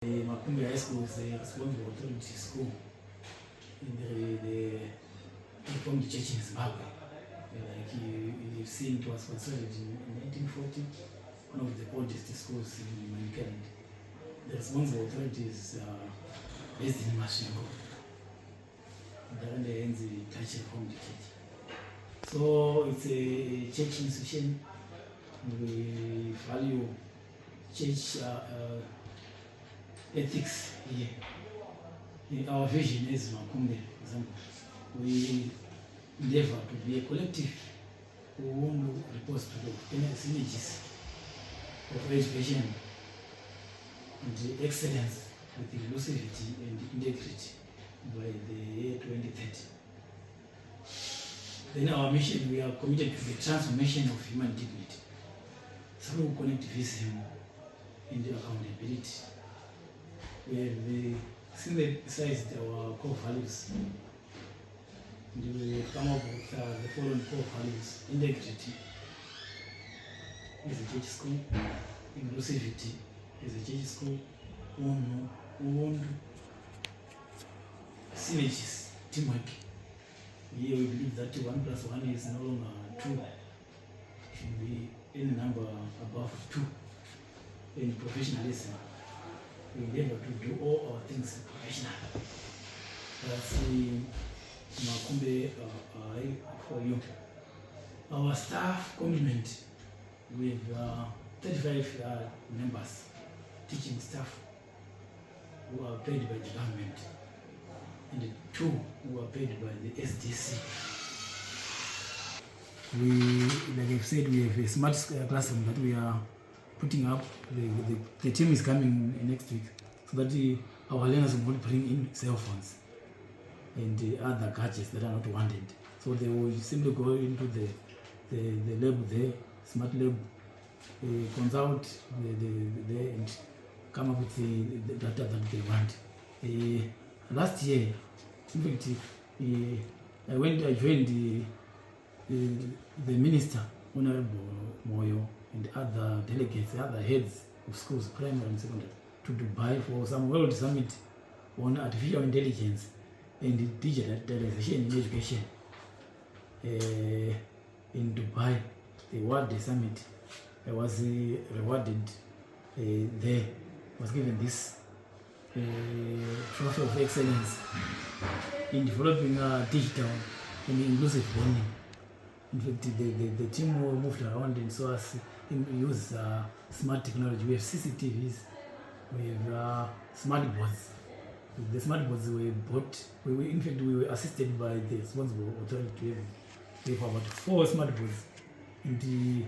MAKUMBE High School is a responsible authority school in the Reformed Church in Zimbabwe. Like you've seen, it was constructed in 1940, one of the oldest schools in mankind. The responsible authority is based in Masvingo, and the Church Reformed Church. So it's a church institution. We value church ethics here. Our vision is Makumbe. We endeavor to be a collective who want to repository of synergies of education and excellence with inclusivity and integrity by the year 2030. Then our mission, we are committed to the transformation of human dignity through connectivism and accountability. We have synthesized our core values, and we have come up with the following core values: integrity is a church school, inclusivity is a church school, synergies, teamwork. Here we believe that 1 plus 1 is no longer 2, it should be any number above 2. In professionalism, we endeavor to do all our things professionally. That's the Makumbe High for you. Our staff complement with 35 members, teaching staff who are paid by the government, and 2 who are paid by the SDC. Like I've said, we have a smart classroom that we are putting up. The team is coming next week, so that our learners will not bring in cell phones and other gadgets that are not wanted. So they will simply go into the lab there, smart lab, consult and come up with the data that they want. Last year, in fact, I joined the minister, Honorable Moyo, and other delegates, other heads of schools, primary and secondary, to Dubai for some World Summit on artificial intelligence and digitalization in education. In Dubai, the World Summit, I was rewarded there, was given this trophy of excellence in developing digital and inclusive learning. In fact, the team moved around and saw us use smart technology. We have CCTVs, we have smart boards. The smart boards were bought. In fact, we were assisted by the responsible authority. We have about 4 smart boards, and we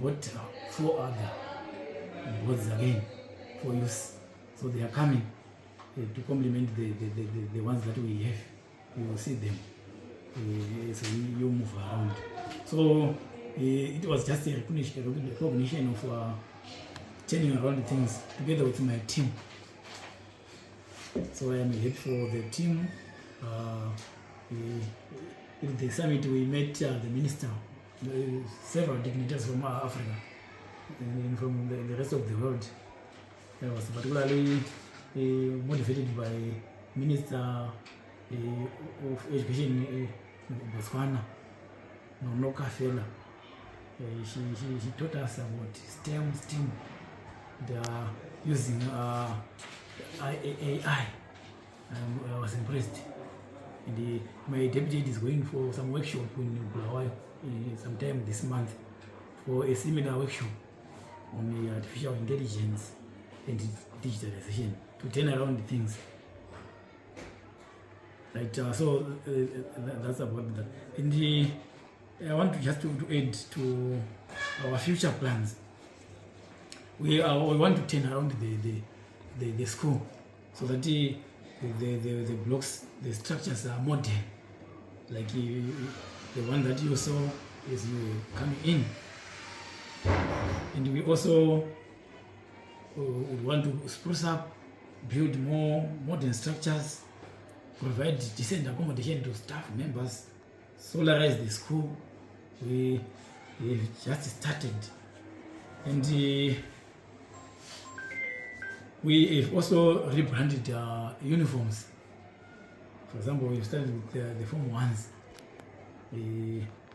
bought 4 other boards again for use. So they are coming to complement the ones that we have. You will see them. So you move around. So it was just a recognition of turning around things together with my team. So I am head for the team. In the summit, we met the minister, several dignitaries from Africa and from the rest of the world. I was particularly motivated by Minister of Education Botswana, Nonoka Fela. She taught us about STEM, using AI. I was impressed. And my deputy is going for some workshop in Bulawayo sometime this month for a seminar workshop on artificial intelligence and digitalization to turn around things. Right, so that's about that. And I want to just to add to our future plans. We want to turn around the school so that the blocks, the structures are modern, like the one that you saw as you were coming in. And we also want to spruce up, build more modern structures, provide decent accommodation to staff members, solarize the school. We have just started, and We have also rebranded uniforms. For example, we've started with the Form 1s.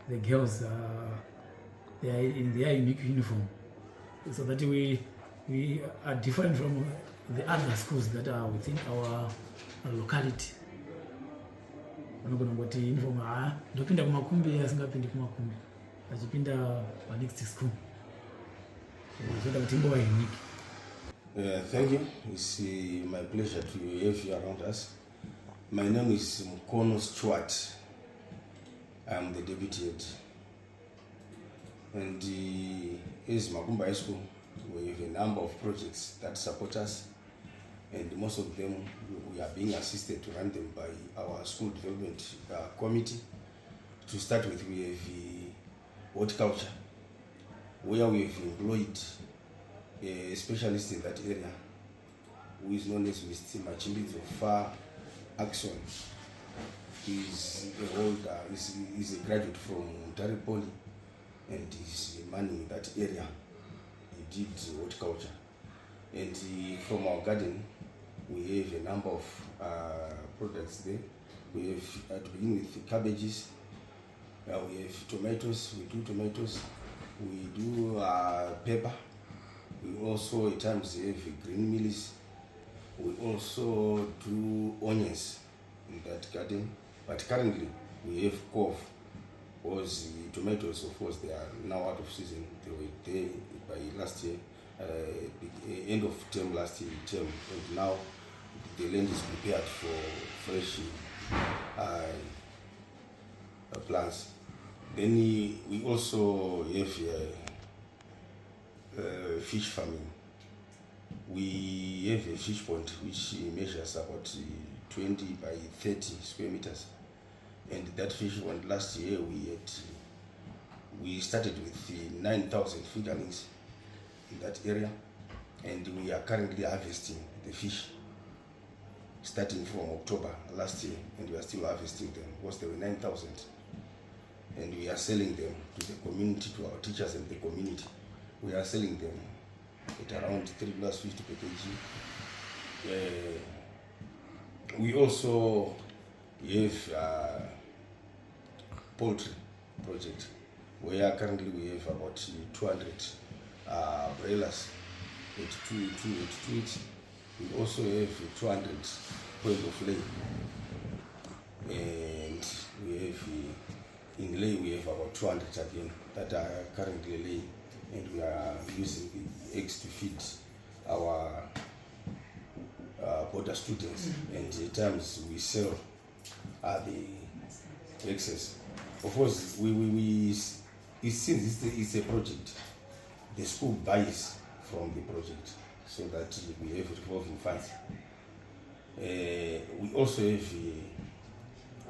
The girls, they are in their unique uniform, so that we are different from the other schools that are within our locality. Vanogona kuti uniform ndopinda kumakumbe asingapindi kumakumbe achipinda next school zvoda kuti imbova unique. Thank you. It's my pleasure to have you around us. My name is Mkono Stuart. I'm the deputy head. And as MAKUMBE High School, we have a number of projects that support us, and most of them we are being assisted to run them by our school development committee. To start with, we have horticulture, where we have employed a specialist in that area, who is known as Mr. Machimbidzo Far Action. He's a graduate from Mutare Poly, and he's manning that area. He did horticulture. And from our garden, we have a number of products there. We have, to begin with, cabbages. We have tomatoes. We do tomatoes. We do pepper. We also at times have green mealies. We also do onions in that garden. But currently we have cove, because the tomatoes, of course, they are now out of season. They were there by last year, end of term last year, and now the land is prepared for fresh plants. Then we also have fish farming. We have a fish pond which measures about 20 by 30 square meters. And that fish pond, last year we started with 9,000 fingerlings in that area, and we are currently harvesting the fish starting from October last year, and we are still harvesting them because there were 9,000, and we are selling them to the community, to our teachers and the community. We are selling them at around $3.50 per kg. We also have poultry project, where currently we have about 200 broilers at two each. We also have 200 point of lay, and we have in lay we have about 200 again that are currently laying, and we are using the eggs to feed our border students, and at times we sell the excess. Of course, since it's a project, the school buys from the project so that we have revolving funds. We also have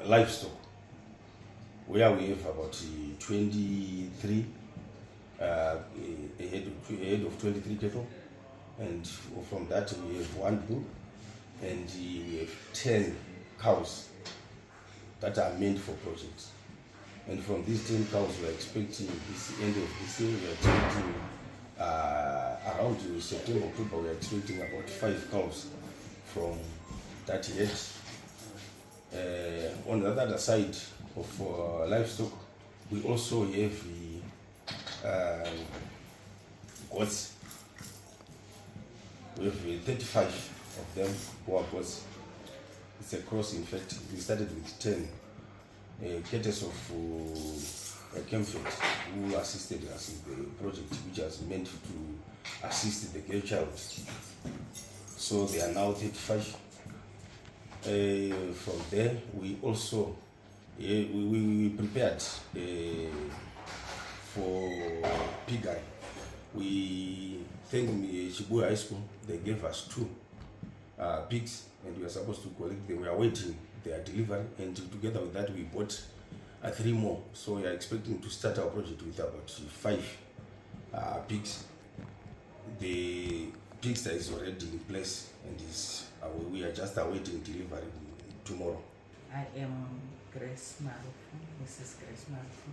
livestock, where we have about 23 a head of 23 cattle, and from that we have 1 bull, and we have 10 cows that are meant for projects. And from these 10 cows, we are expecting this end of this year, we are expecting around September, October, we are expecting about 5 cows from that head. On the other side of livestock, we also have goats. We have 35 of them who are goats. It's a cross, in fact. We started with 10. Cases of Kemfed, who assisted us in the project, which was meant to assist the girl child. So they are now 35. From there, we also we prepared for pig eye. We thank Makumbe High School. They gave us 2 pigs, and we were supposed to collect them. We are waiting their delivery, and together with that we bought 3 more. So we are expecting to start our project with about 5 pigs. The pigsty is already in place, and we are just awaiting delivery tomorrow. I am Grace Marufu, Mrs. Grace Marufu,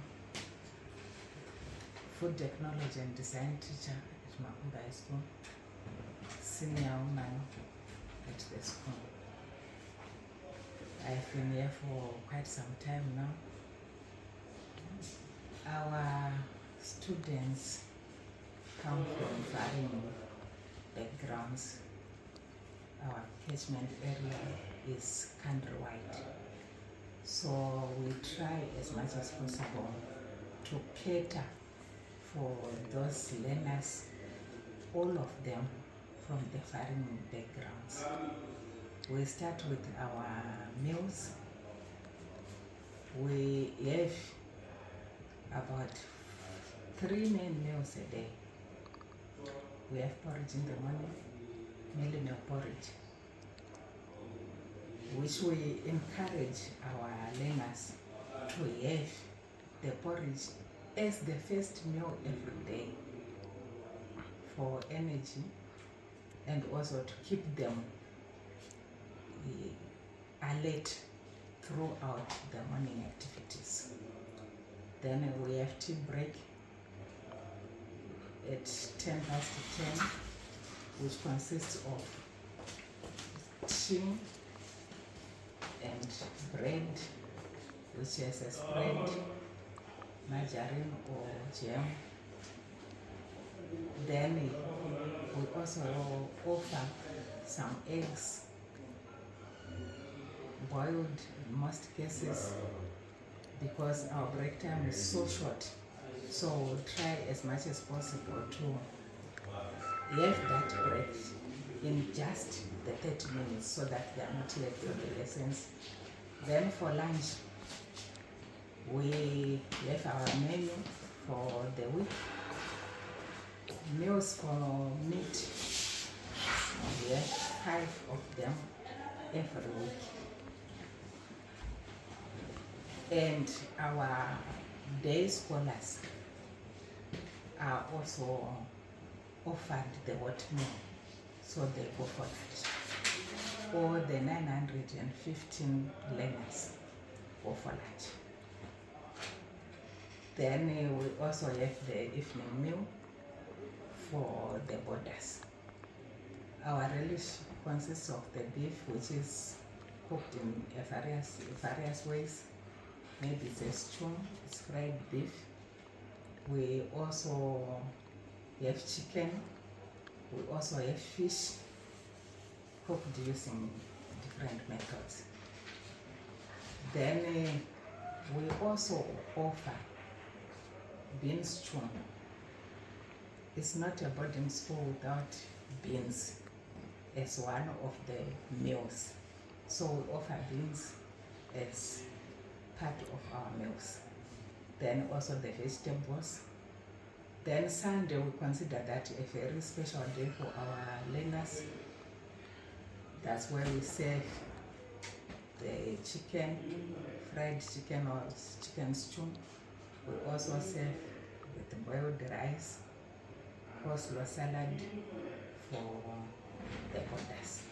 food technology and design teacher at MAKUMBE High School. senior woman at the school. I've been here for quite some time now. Our students come from varying backgrounds. Our catchment area is countrywide. So we try as much as possible to cater for those learners, all of them from the varying backgrounds. We start with our meals. We have about 3 main meals a day. We have porridge in the morning, meal porridge, which we encourage our learners to have the porridge as the first meal every day for energy and also to keep them alert throughout the morning activities. Then we have tea break at 10 past 10, which consists of tea and bread, which has a spread, margarine or jam. Then we also offer some eggs, boiled in most cases, because our break time is so short. So we'll try as much as possible to have that break in just the 30 minutes so that they are not late for the lessons. Then for lunch, we have our menu for the week. Meals for meat, we have 5 of them every week. And our day scholars are also offered the hot meal, so they go for lunch. Or the 915 learners go for lunch. Then we also have the evening meal for the boarders. Our relish consists of the beef, which is cooked in various ways. Maybe it's a stew, it's fried beef. We also have chicken. We also have fish cooked using different methods. Then we also offer beans stew. It's not a boarding school without beans as one of the meals. So we offer beans as part of our meals. Then also the vegetables. Then Sunday we consider that a very special day for our learners. That's where we serve the chicken, fried chicken or chicken stew. We also serve with boiled rice, coleslaw salad for the boarders.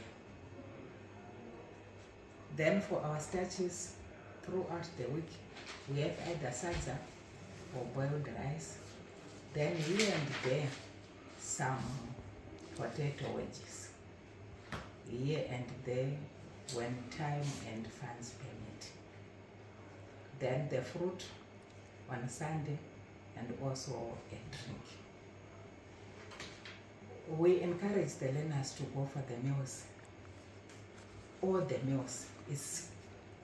Then for our starches, throughout the week, we have either salsa or boiled rice. Then here and there, some potato wedges. Here and there, when time and funds permit. Then the fruit on Sunday and also a drink. We encourage the learners to go for the meals. All the meals is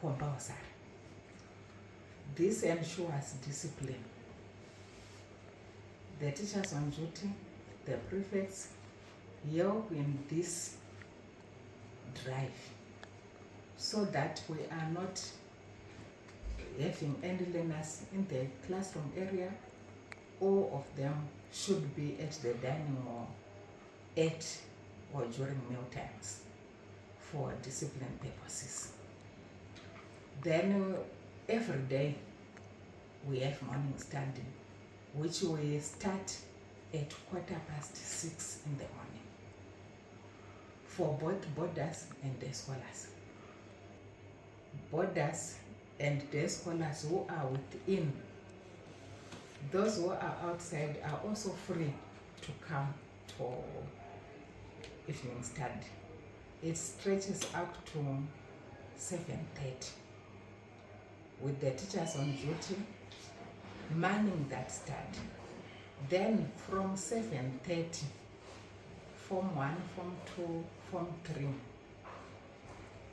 compulsory. This ensures discipline. The teachers on duty, the prefects, help in this drive so that we are not having any learners in the classroom area. All of them should be at the dining hall at or during meal times for discipline purposes. Then every day we have morning study, which we start at 6:15 in the morning for both boarders and day scholars. Boarders and day scholars who are within, those who are outside are also free to come for evening study. It stretches up to 7:30 with the teachers on duty manning that study. Then from 7:30, Form 1, Form 2, Form 3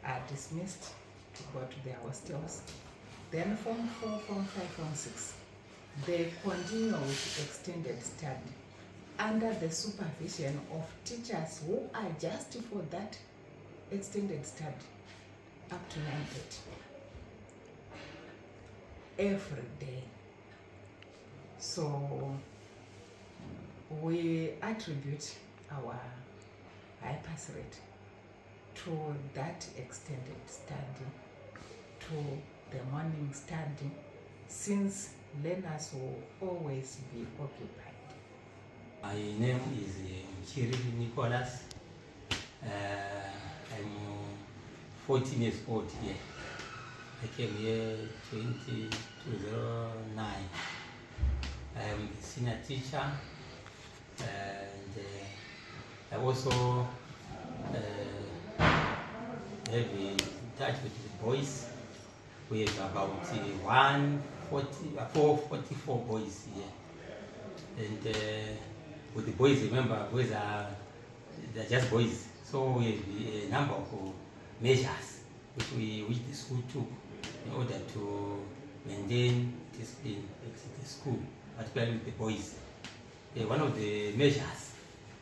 are dismissed to go to their hostels. Then Form 4, Form 5, Form 6, they continue with extended study under the supervision of teachers who are just for that extended study up to 9:30 every day. So we attribute our high pass rate to that extended study, to the morning study, since learners will always be occupied. My name is Chiri Nicholas. I'm 14 years old here. I came here 2009. I'm the senior teacher, and I also have in touch with the boys. We have about 444 boys here. And with the boys, remember, boys they're just boys. So we have a number of measures which the school took in order to maintain discipline at the school, particularly with the boys. One of the measures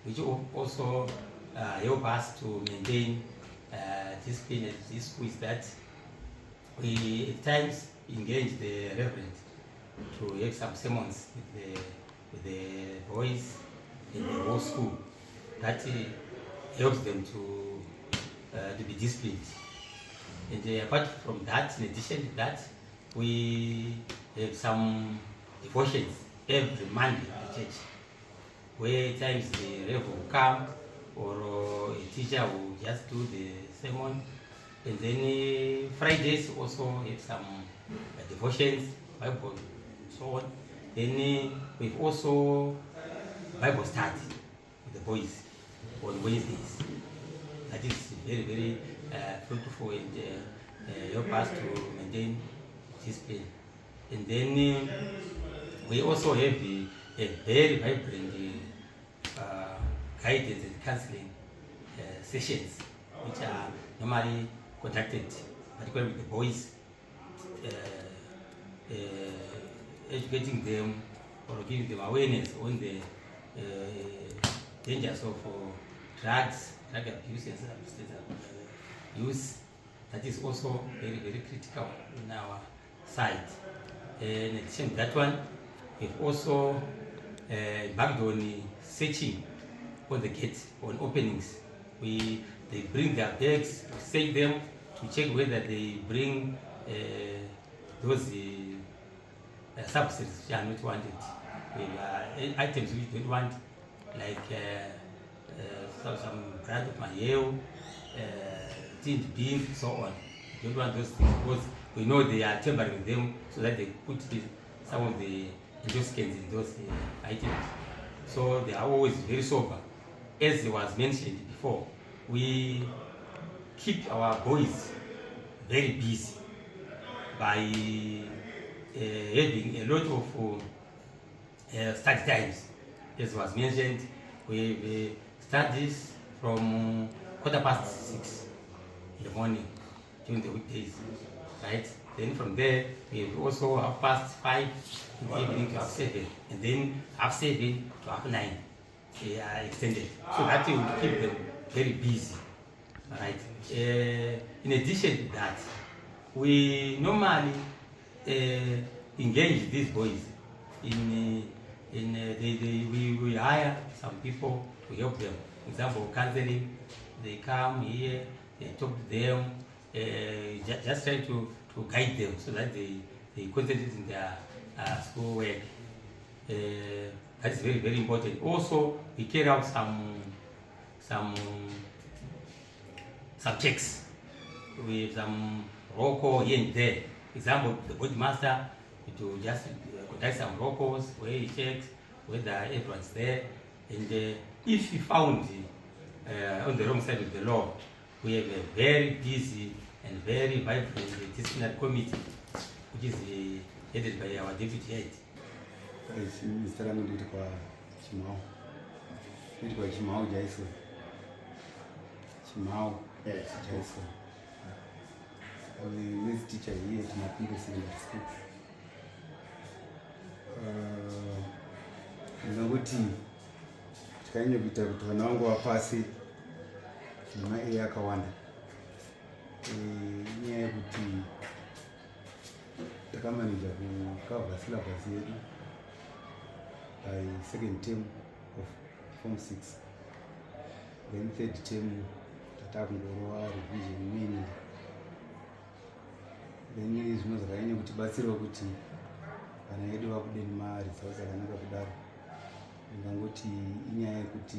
which also help us to maintain discipline at this school is that we at times engage the reverend to have some sermons with the boys in the whole school. That helps them to be disciplined. And apart from that, in addition to that, we have some devotions every Monday at the church, where at times the reverend will come, or a teacher will just do the sermon. And then Fridays also have some devotions, Bible, and so on. Then we've also Bible study with the boys on Wednesdays. That is very, very fruitful and help us to maintain discipline. And then we also have a very vibrant guidance and counseling sessions, which are normally conducted, particularly with the boys, educating them or giving them awareness on the dangers of drug abuse and substance use. That is also very, very critical in our side. In addition to that one, we've also backed on searching on the gate, on openings. They bring their bags, we search them to check whether they bring those substances which are not wanted. Items which we don't want, like some brand of mayo, tinned beans, so on. We don't want those things because we know they are tampering with them, so that they put some of the intoxicants in those items. So they are always very sober. As was mentioned before, we keep our boys very busy by having a lot of study times. As was mentioned, we studies from 6:15 in the morning during the weekdays, right? Then from there, we have also 5:30 in the evening to 7:30, and then 7:30 to 9:30. They are extended, so that will keep them very busy, right? In addition to that, we normally engage these boys we hire some people to help them. For example, counseling. They come here, they talk to them, just try to guide them so that they concentrate in their school work. That is very, very important. Also, we carry out some checks with some roll call here and there. For example, the boardmaster will just conduct some roll calls where he checks whether everyone's there, and if he found on the wrong side of the law, we have a very busy and very vibrant disciplinary committee, which is headed by our deputy head. I'm a teacher here at Makumbe School. Ndinoti tikanyanya kuita kuti vana vangu vapase nemaA akawanda. Inyaya yekuti takamanija kukavha syllabus yedu by second term of Form 6. Then third term tatakungorova revision mainly. Then zvimwe zvakanyanya kutibatsirawo kuti vana vedu vabude nemaresults akanaka kudaro. Ndingangoti inyaya yekuti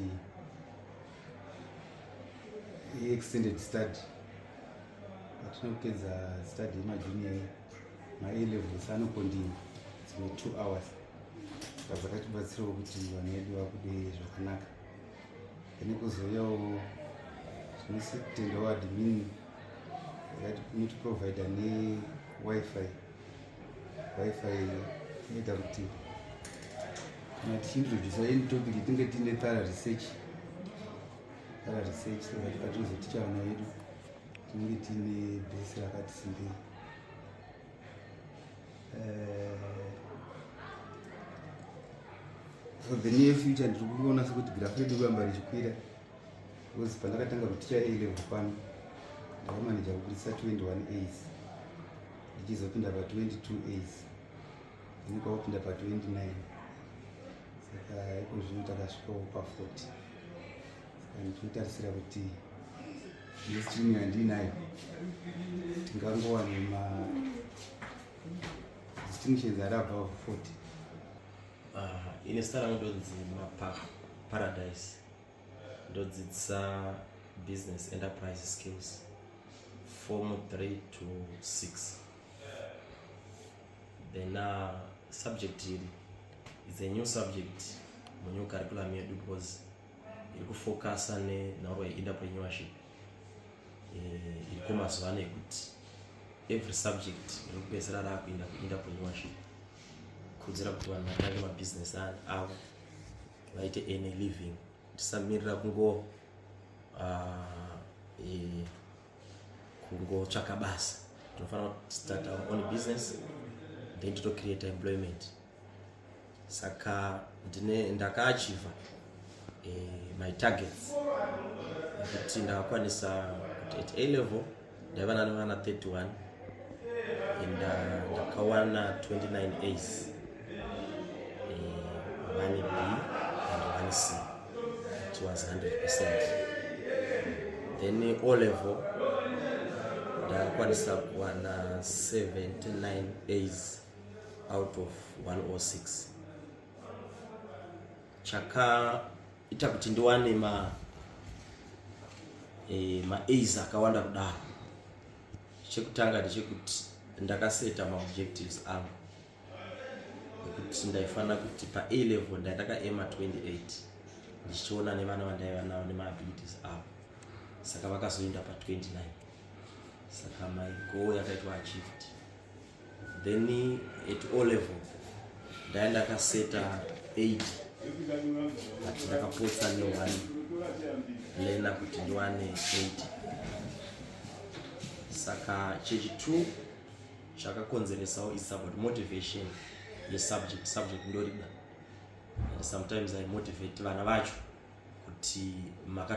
extended study patinopedza study yemajunior ma-A levels anokontinue dzimwe 2 hours. Saka zvakatibatsirawo kuti vana vedu vabude zvakanaka. Then kuzouyawo zvinotendawo admin yakatiprovide ne-Wi-Fi inoita kuti kana tichiintroduce any topic tinge tiine thorough research so that patizoticha vana vedu tinenge tiine base rakati simbei. For the near future ndiri kuona sekuti graph redu kuramba richikwira, because pandakatanga kuticha A level pano ndakamanija kuburitsa 21 A's ndichizopinda pa 22 A's ndikopinda pa 29. Saka iko zvino takasvikawo pa 40. Saka ndinotarisira kuti nestream yandinayo tingangowana ma distinctions ari above 40. Ine stara ndodzi Paradise ndodzidzisa business enterprise skills Form 3 to 6. Then subject is a new subject mu new curriculum yedu because iri focus on entrepreneurship. Iri mazuva ano ekuti every subject iri kupedzera rakuinda entrepreneurship kudzira kuti vanhu vatange mabusiness avo vaite any living. Tisamirira kungotsvaka basa, tinofanira start our own business then to create employment. Saka ndakaachieva my targets kuti ndakakwanisa kuti at A level ndaiva navana 31 and ndakawana 29 A's, 1 B and 1 C. It was 100%. Then O level ndakakwanisa kuwana 79 A's out of 106. Chakaita kuti ndiwane ma A's akawanda kudaro. Chekutanga ndechekuti ndakaseta ma objectives angu kuti ndaifana kuti pa A level ndakaema 28 ndichiona nevana vandaiva navo nema abilities avo. Saka vakazoenda pa 29. Saka my goal yakaitwa achieved. Then at O level ndakaseta 8 but ndakapotsa ne1 lena kuti ndiwane 8. Saka chechi2 chakakonzeresawo is about motivation ye subject ndorida. And sometimes I motivate vana vacho kuti